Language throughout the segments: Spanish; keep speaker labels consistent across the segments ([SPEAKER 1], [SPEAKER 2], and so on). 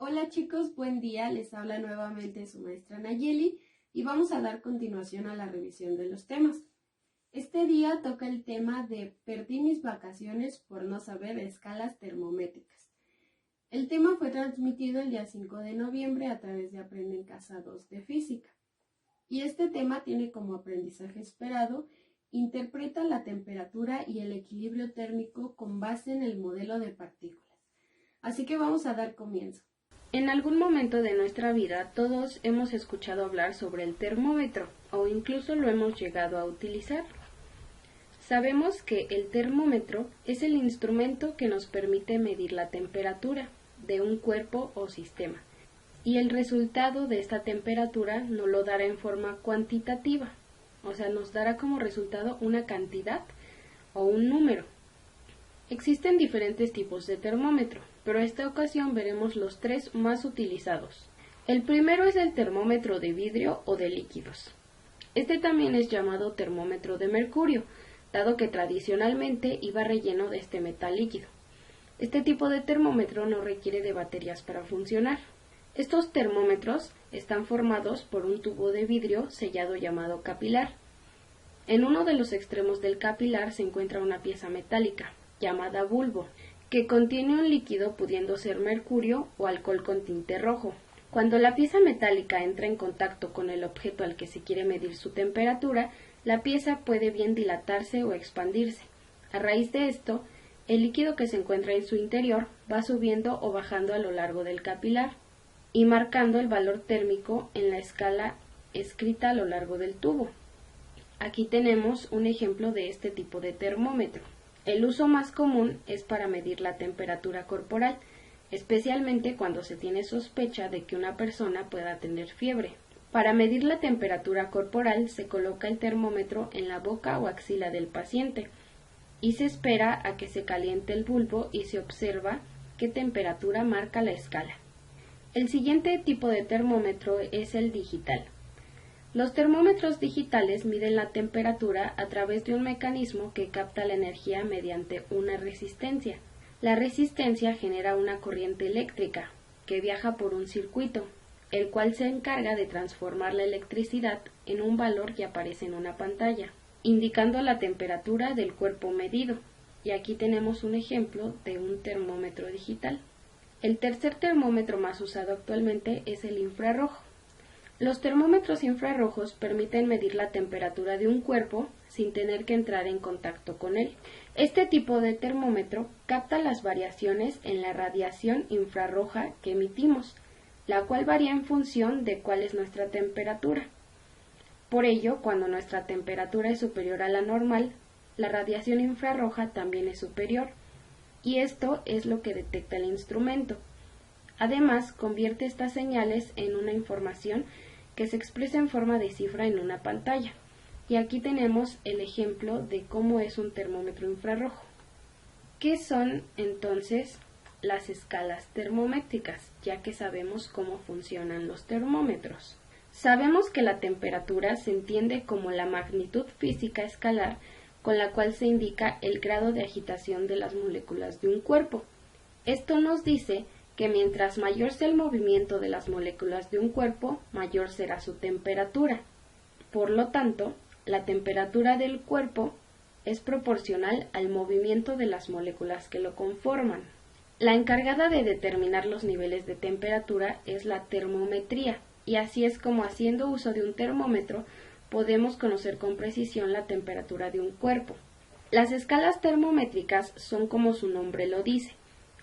[SPEAKER 1] Hola chicos, buen día. Les habla nuevamente su maestra Nayeli y vamos a dar continuación a la revisión de los temas. Este día toca el tema de perdí mis vacaciones por no saber escalas termométricas. El tema fue transmitido el día 5 de noviembre a través de Aprende en Casa 2 de Física. Y este tema tiene como aprendizaje esperado: interpreta la temperatura y el equilibrio térmico con base en el modelo de partículas. Así que vamos a dar comienzo.
[SPEAKER 2] En algún momento de nuestra vida todos hemos escuchado hablar sobre el termómetro o incluso lo hemos llegado a utilizar. Sabemos que el termómetro es el instrumento que nos permite medir la temperatura de un cuerpo o sistema, y el resultado de esta temperatura nos lo dará en forma cuantitativa, o sea, nos dará como resultado una cantidad o un número. Existen diferentes tipos de termómetro, pero en esta ocasión veremos los tres más utilizados. El primero es el termómetro de vidrio o de líquidos. Este también es llamado termómetro de mercurio, dado que tradicionalmente iba relleno de este metal líquido. Este tipo de termómetro no requiere de baterías para funcionar. Estos termómetros están formados por un tubo de vidrio sellado llamado capilar. En uno de los extremos del capilar se encuentra una pieza metálica, llamada bulbo, que contiene un líquido pudiendo ser mercurio o alcohol con tinte rojo. Cuando la pieza metálica entra en contacto con el objeto al que se quiere medir su temperatura, la pieza puede bien dilatarse o expandirse. A raíz de esto, el líquido que se encuentra en su interior va subiendo o bajando a lo largo del capilar y marcando el valor térmico en la escala escrita a lo largo del tubo. Aquí tenemos un ejemplo de este tipo de termómetro. El uso más común es para medir la temperatura corporal, especialmente cuando se tiene sospecha de que una persona pueda tener fiebre. Para medir la temperatura corporal se coloca el termómetro en la boca o axila del paciente y se espera a que se caliente el bulbo y se observa qué temperatura marca la escala. El siguiente tipo de termómetro es el digital. Los termómetros digitales miden la temperatura a través de un mecanismo que capta la energía mediante una resistencia. La resistencia genera una corriente eléctrica que viaja por un circuito, el cual se encarga de transformar la electricidad en un valor que aparece en una pantalla, indicando la temperatura del cuerpo medido. Y aquí tenemos un ejemplo de un termómetro digital. El tercer termómetro más usado actualmente es el infrarrojo. Los termómetros infrarrojos permiten medir la temperatura de un cuerpo sin tener que entrar en contacto con él. Este tipo de termómetro capta las variaciones en la radiación infrarroja que emitimos, la cual varía en función de cuál es nuestra temperatura. Por ello, cuando nuestra temperatura es superior a la normal, la radiación infrarroja también es superior, y esto es lo que detecta el instrumento. Además, convierte estas señales en una información que se expresa en forma de cifra en una pantalla. Y aquí tenemos el ejemplo de cómo es un termómetro infrarrojo. ¿Qué son entonces las escalas termométricas? Ya que sabemos cómo funcionan los termómetros. Sabemos que la temperatura se entiende como la magnitud física escalar con la cual se indica el grado de agitación de las moléculas de un cuerpo. Esto nos dice que mientras mayor sea el movimiento de las moléculas de un cuerpo, mayor será su temperatura. Por lo tanto, la temperatura del cuerpo es proporcional al movimiento de las moléculas que lo conforman. La encargada de determinar los niveles de temperatura es la termometría, y así es como, haciendo uso de un termómetro, podemos conocer con precisión la temperatura de un cuerpo. Las escalas termométricas son como su nombre lo dice,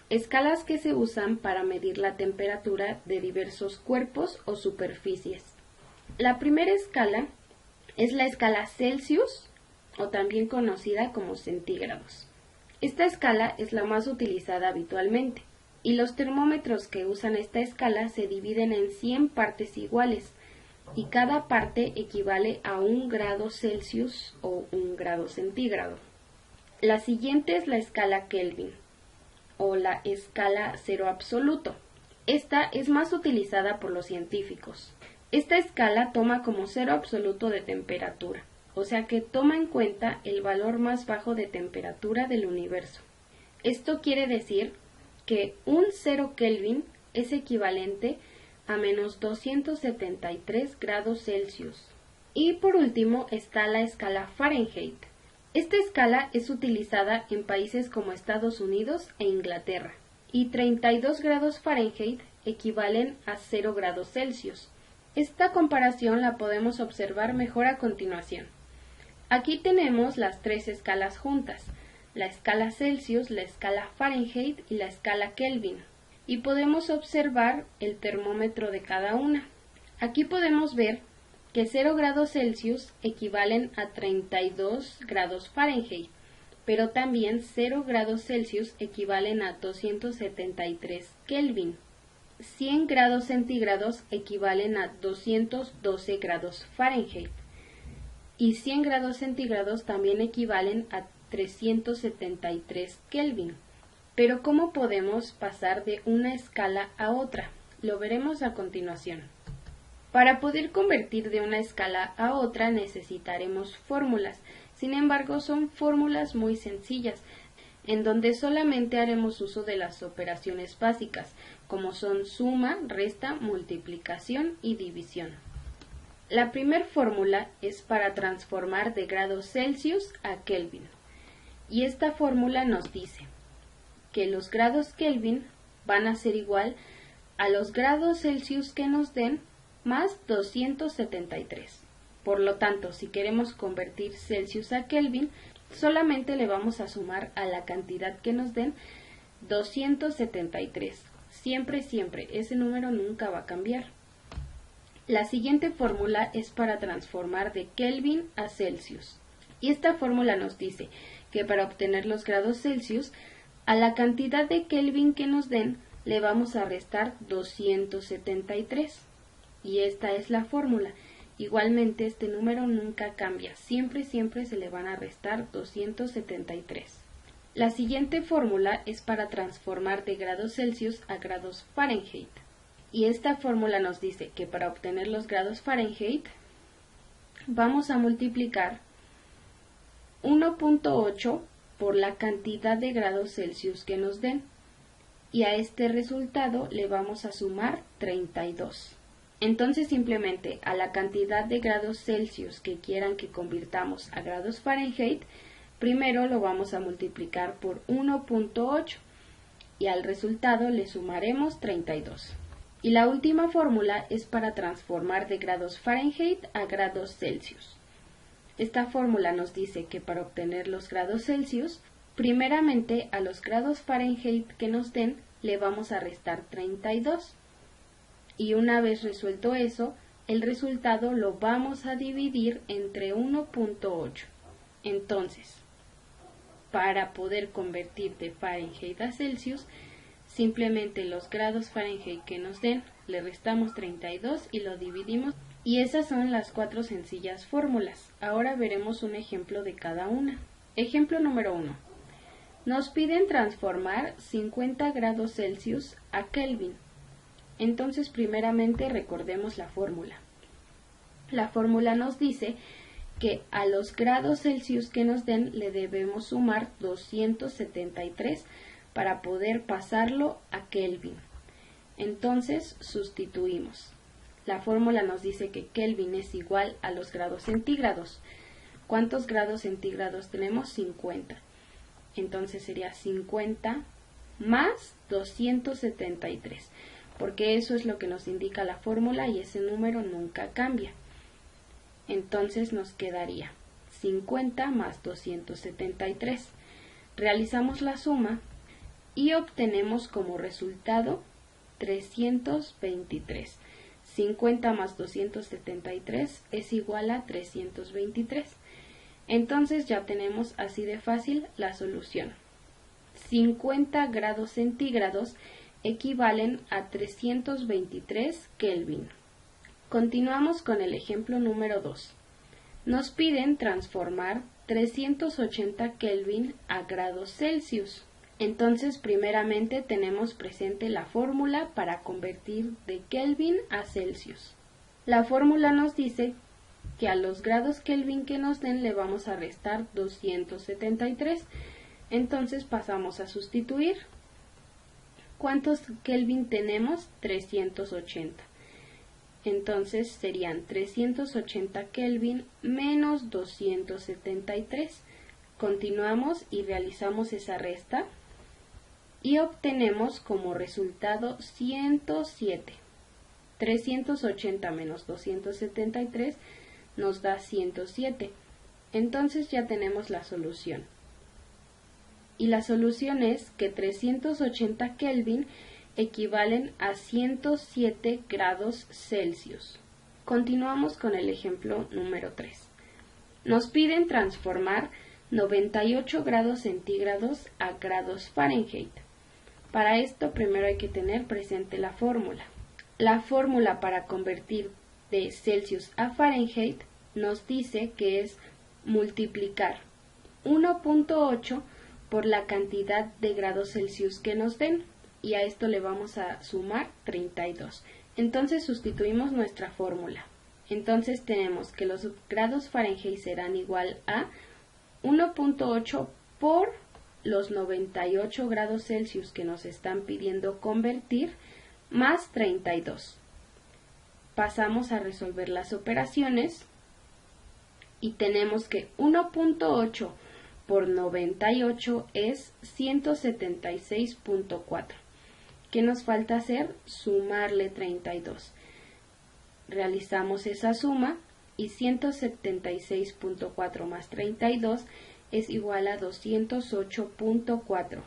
[SPEAKER 2] escalas que se usan para medir la temperatura de diversos cuerpos o superficies. La primera escala es la escala Celsius, o también conocida como centígrados. Esta escala es la más utilizada habitualmente, y los termómetros que usan esta escala se dividen en 100 partes iguales, y cada parte equivale a 1 grado Celsius o 1 grado centígrado. La siguiente es la escala Kelvin, o la escala cero absoluto. Esta es más utilizada por los científicos. Esta escala toma como cero absoluto de temperatura, o sea que toma en cuenta el valor más bajo de temperatura del universo. Esto quiere decir que un 0 Kelvin es equivalente a menos 273 grados Celsius. Y por último está la escala Fahrenheit. Esta escala es utilizada en países como Estados Unidos e Inglaterra, y 32 grados Fahrenheit equivalen a 0 grados Celsius. Esta comparación la podemos observar mejor a continuación. Aquí tenemos las tres escalas juntas, la escala Celsius, la escala Fahrenheit y la escala Kelvin, y podemos observar el termómetro de cada una. Aquí podemos ver que 0 grados Celsius equivalen a 32 grados Fahrenheit, pero también 0 grados Celsius equivalen a 273 Kelvin. 100 grados centígrados equivalen a 212 grados Fahrenheit y 100 grados centígrados también equivalen a 373 Kelvin. Pero ¿cómo podemos pasar de una escala a otra? Lo veremos a continuación. Para poder convertir de una escala a otra necesitaremos fórmulas. Sin embargo, son fórmulas muy sencillas, en donde solamente haremos uso de las operaciones básicas, como son suma, resta, multiplicación y división. La primera fórmula es para transformar de grados Celsius a Kelvin, y esta fórmula nos dice que los grados Kelvin van a ser igual a los grados Celsius que nos den más 273. Por lo tanto, si queremos convertir Celsius a Kelvin, solamente le vamos a sumar a la cantidad que nos den 273. Siempre, ese número nunca va a cambiar. La siguiente fórmula es para transformar de Kelvin a Celsius. Y esta fórmula nos dice que para obtener los grados Celsius, a la cantidad de Kelvin que nos den, le vamos a restar 273. Y esta es la fórmula. Igualmente este número nunca cambia, siempre se le van a restar 273. La siguiente fórmula es para transformar de grados Celsius a grados Fahrenheit. Y esta fórmula nos dice que para obtener los grados Fahrenheit vamos a multiplicar 1.8 por la cantidad de grados Celsius que nos den. Y a este resultado le vamos a sumar 32. Entonces simplemente a la cantidad de grados Celsius que quieran que convirtamos a grados Fahrenheit, primero lo vamos a multiplicar por 1.8 y al resultado le sumaremos 32. Y la última fórmula es para transformar de grados Fahrenheit a grados Celsius. Esta fórmula nos dice que para obtener los grados Celsius, primeramente a los grados Fahrenheit que nos den le vamos a restar 32. Y una vez resuelto eso, el resultado lo vamos a dividir entre 1.8. Entonces, para poder convertir de Fahrenheit a Celsius, simplemente los grados Fahrenheit que nos den, le restamos 32 y lo dividimos. Y esas son las 4 sencillas fórmulas. Ahora veremos un ejemplo de cada una. Ejemplo número 1. Nos piden transformar 50 grados Celsius a Kelvin. Entonces, primeramente recordemos la fórmula. La fórmula nos dice que a los grados Celsius que nos den le debemos sumar 273 para poder pasarlo a Kelvin. Entonces, sustituimos. La fórmula nos dice que Kelvin es igual a los grados centígrados. ¿Cuántos grados centígrados tenemos? 50. Entonces sería 50 más 273. Porque eso es lo que nos indica la fórmula y ese número nunca cambia. Entonces nos quedaría 50 más 273. Realizamos la suma y obtenemos como resultado 323. 50 más 273 es igual a 323. Entonces ya tenemos así de fácil la solución. 50 grados centígrados equivalen a 323 Kelvin. Continuamos con el ejemplo número 2. Nos piden transformar 380 Kelvin a grados Celsius. Entonces, primeramente tenemos presente la fórmula para convertir de Kelvin a Celsius. La fórmula nos dice que a los grados Kelvin que nos den le vamos a restar 273. Entonces pasamos a sustituir. ¿Cuántos Kelvin tenemos? 380. Entonces serían 380 Kelvin menos 273. Continuamos y realizamos esa resta y obtenemos como resultado 107. 380 menos 273 nos da 107. Entonces ya tenemos la solución. Y la solución es que 380 Kelvin equivalen a 107 grados Celsius. Continuamos con el ejemplo número 3. Nos piden transformar 98 grados centígrados a grados Fahrenheit. Para esto primero hay que tener presente la fórmula. La fórmula para convertir de Celsius a Fahrenheit nos dice que es multiplicar 1.8 por la cantidad de grados Celsius que nos den, y a esto le vamos a sumar 32. Entonces sustituimos nuestra fórmula. Entonces tenemos que los grados Fahrenheit serán igual a 1.8 por los 98 grados Celsius que nos están pidiendo convertir, más 32. Pasamos a resolver las operaciones y tenemos que 1.8 por 98 es 176.4. ¿Qué nos falta hacer? Sumarle 32. Realizamos esa suma y 176.4 más 32 es igual a 208.4.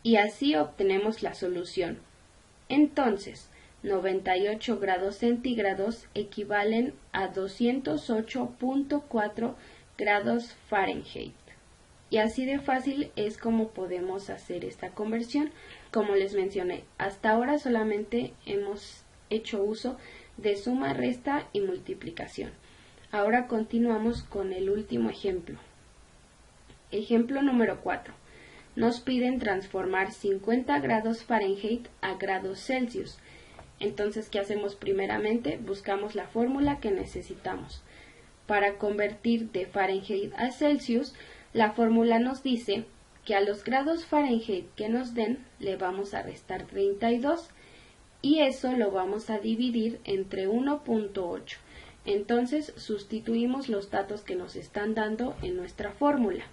[SPEAKER 2] Y así obtenemos la solución. Entonces, 98 grados centígrados equivalen a 208.4 grados Fahrenheit. Y así de fácil es como podemos hacer esta conversión. Como les mencioné, hasta ahora solamente hemos hecho uso de suma, resta y multiplicación. Ahora continuamos con el último ejemplo. Ejemplo número 4. Nos piden transformar 50 grados Fahrenheit a grados Celsius. Entonces, ¿qué hacemos primeramente? Buscamos la fórmula que necesitamos. Para convertir de Fahrenheit a Celsius, la fórmula nos dice que a los grados Fahrenheit que nos den le vamos a restar 32 y eso lo vamos a dividir entre 1.8. Entonces sustituimos los datos que nos están dando en nuestra fórmula.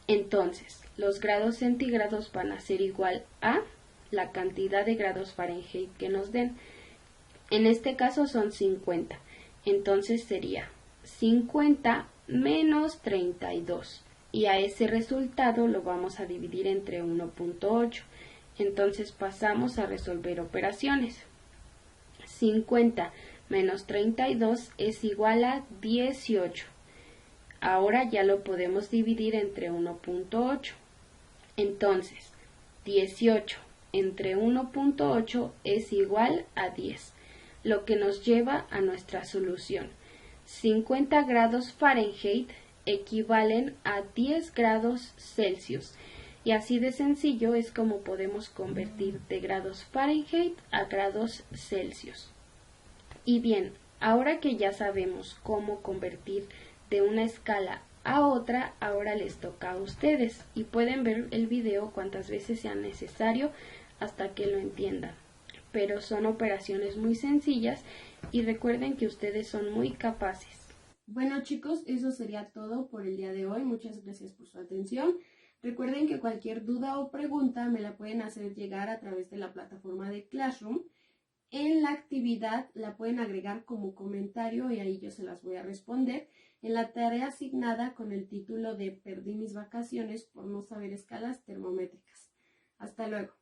[SPEAKER 2] Entonces los grados centígrados van a ser igual a la cantidad de grados Fahrenheit que nos den. En este caso son 50. Entonces sería 50 menos 32. Y a ese resultado lo vamos a dividir entre 1.8. Entonces pasamos a resolver operaciones. 50 menos 32 es igual a 18. Ahora ya lo podemos dividir entre 1.8. Entonces, 18 entre 1.8 es igual a 10, lo que nos lleva a nuestra solución. 50 grados Fahrenheit equivalen a 10 grados Celsius. Y así de sencillo es como podemos convertir de grados Fahrenheit a grados Celsius. Y bien, ahora que ya sabemos cómo convertir de una escala a otra, ahora les toca a ustedes y pueden ver el video cuantas veces sea necesario hasta que lo entiendan. Pero son operaciones muy sencillas y recuerden que ustedes son muy capaces.
[SPEAKER 1] Bueno chicos, eso sería todo por el día de hoy. Muchas gracias por su atención. Recuerden que cualquier duda o pregunta me la pueden hacer llegar a través de la plataforma de Classroom. En la actividad la pueden agregar como comentario y ahí yo se las voy a responder. En la tarea asignada con el título de Perdí mis vacaciones por no saber escalas termométricas. Hasta luego.